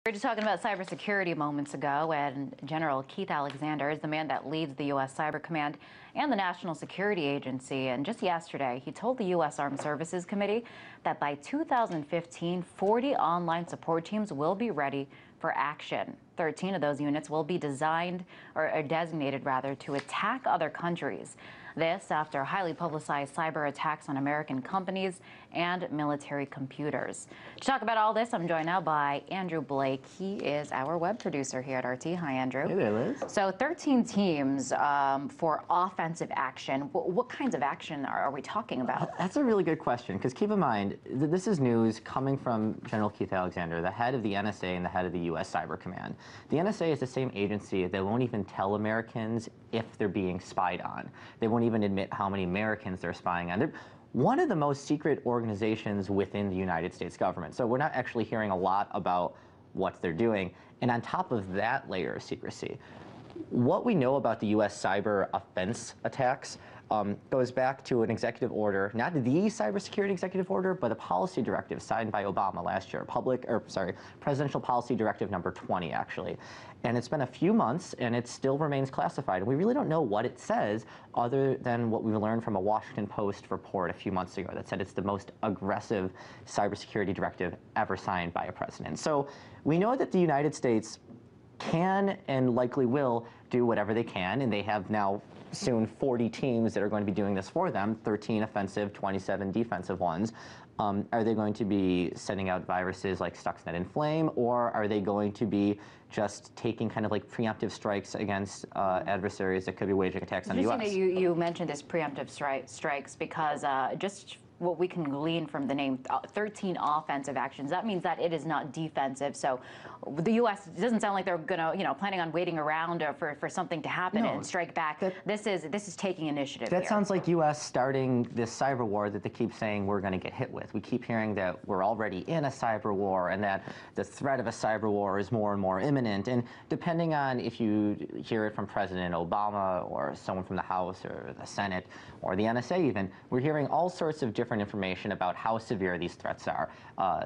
We were just talking about cybersecurity moments ago, and General Keith Alexander is the man that leads the U.S. Cyber Command and the National Security Agency. And just yesterday, he told the U.S. Armed Services Committee that by 2015, 40 online support teams will be ready for action. 13 of those units will be designed or designated rather to attack other countries. This after highly publicized cyber attacks on American companies and military computers. To talk about all this, I'm joined now by Andrew Blake. He is our web producer here at RT. Hi, Andrew. Hey there, Liz. So 13 teams for offensive action. What kinds of action are we talking about? That's a really good question, because keep in mind, this is news coming from General Keith Alexander, the head of the NSA and the head of the US Cyber Command. The NSA is the same agency that won't even tell Americans if they're being spied on. They won't even admit how many Americans they're spying on. They're one of the most secret organizations within the United States government. So we're not actually hearing a lot about what they're doing. And on top of that layer of secrecy, what we know about the US cyber offense attacks goes back to an executive order, not the cybersecurity executive order, but a policy directive signed by Obama last year, Presidential Policy Directive number 20, actually. And it's been a few months, and it still remains classified. And we really don't know what it says, other than what we learned from a Washington Post report a few months ago that said it's the most aggressive cybersecurity directive ever signed by a president. So we know that the United States can and likely will do whatever they can, and they have now soon 40 teams that are going to be doing this for them, 13 offensive, 27 defensive ones. Are they going to be sending out viruses like Stuxnet and Flame, or are they going to be just taking kind of like preemptive strikes against adversaries that could be waging attacks on the U.S.? You mentioned this preemptive strikes because just what we can glean from the name 13 offensive actions, that means that it is not defensive. So the U.S. doesn't sound like they're gonna, planning on waiting around for something to happen and strike back. This is taking initiative. That sounds like U.S. starting this cyber war that they keep saying we're going to get hit with. We keep hearing that we're already in a cyber war and that the threat of a cyber war is more and more imminent. And depending on if you hear it from President Obama or someone from the House or the Senate or the NSA even, we're hearing all sorts of different information about how severe these threats are.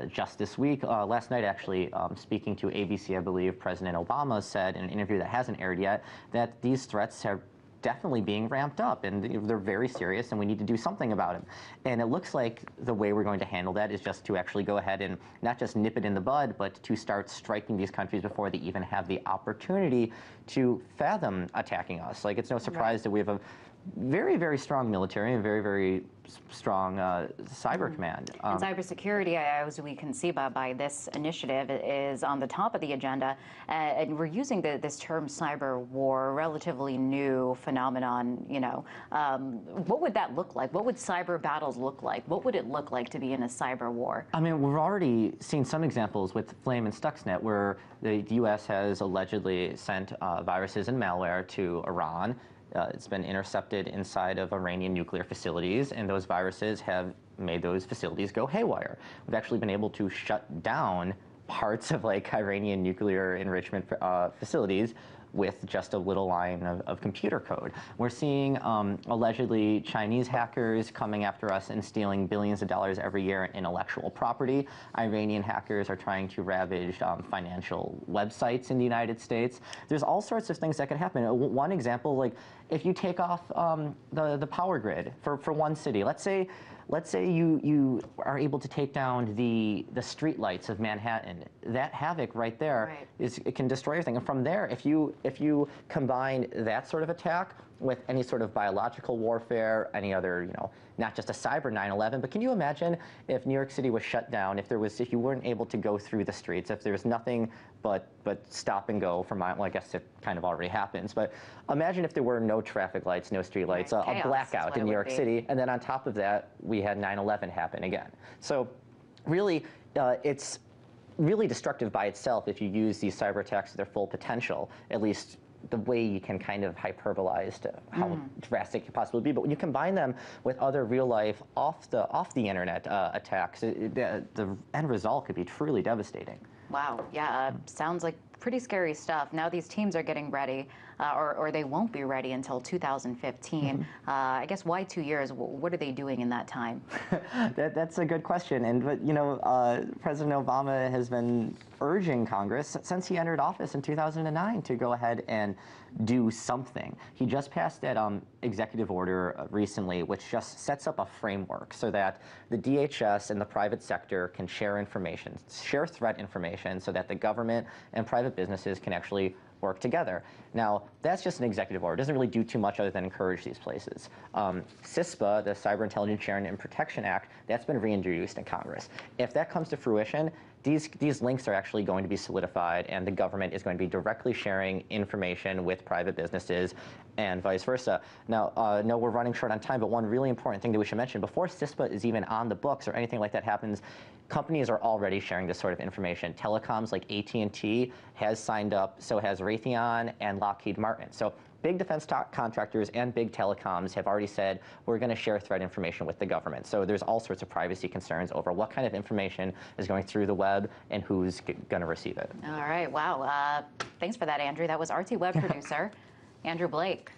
Just this week, last night actually, speaking to ABC, I believe, President Obama said in an interview that hasn't aired yet that these threats are definitely being ramped up, and they're very serious, and we need to do something about it. And it looks like the way we're going to handle that is just to actually go ahead and not just nip it in the bud, but to start striking these countries before they even have the opportunity to fathom attacking us. Like, it's no surprise that we have a very, very strong military and very, very strong cyber command. And cybersecurity, as we can see by this initiative, is on the top of the agenda. And we're using this term cyber war, relatively new phenomenon. What would that look like? What would cyber battles look like? What would it look like to be in a cyber war? I mean, we've already seen some examples with Flame and Stuxnet, where the U.S. has allegedly sent viruses and malware to Iran. It's been intercepted inside of Iranian nuclear facilities, and those viruses have made those facilities go haywire. We've actually been able to shut down parts of like Iranian nuclear enrichment facilities with just a little line of computer code. We're seeing allegedly Chinese hackers coming after us and stealing billions of dollars every year in intellectual property. Iranian hackers are trying to ravage financial websites in the United States. There's all sorts of things that could happen. One example, like if you take off the power grid for one city, let's say you are able to take down the street lights of Manhattan. That havoc right there it can destroy everything. And from there, if you combine that sort of attack with any sort of biological warfare, any other, not just a cyber 9/11, but can you imagine if New York City was shut down, if you weren't able to go through the streets, if there was nothing but stop and go from, well, I guess it kind of already happens, but imagine if there were no traffic lights, no street lights, a blackout in New York City, and then on top of that, we had 9/11 happen again. So really, it's really destructive by itself if you use these cyber attacks to their full potential, at least the way you can kind of hyperbolize to how drastic it could possibly be. But when you combine them with other real-life, off the internet attacks, the end result could be truly devastating. Wow. Yeah. Sounds like pretty scary stuff. Now these teams are getting ready, or they won't be ready until 2015. I guess why 2 years? What are they doing in that time? That's a good question. And President Obama has been urging Congress since he entered office in 2009 to go ahead and do something. He just passed that executive order recently, which just sets up a framework so that the DHS and the private sector can share information, share threat information, so that the government and private businesses can actually work together. Now, that's just an executive order. It doesn't really do too much other than encourage these places. CISPA, the Cyber Intelligence Sharing and Protection Act, that's been reintroduced in Congress. If that comes to fruition, these links are actually going to be solidified, and the government is going to be directly sharing information with private businesses and vice versa. Now, no, we're running short on time, but one really important thing that we should mention, before CISPA is even on the books or anything like that happens, companies are already sharing this sort of information. Telecoms like AT&T has signed up, so has Raytheon and Lockheed Martin. So big defense contractors and big telecoms have already said, we're going to share threat information with the government. So there's all sorts of privacy concerns over what kind of information is going through the web and who's going to receive it. All right, wow. Thanks for that, Andrew. That was RT Web producer Andrew Blake.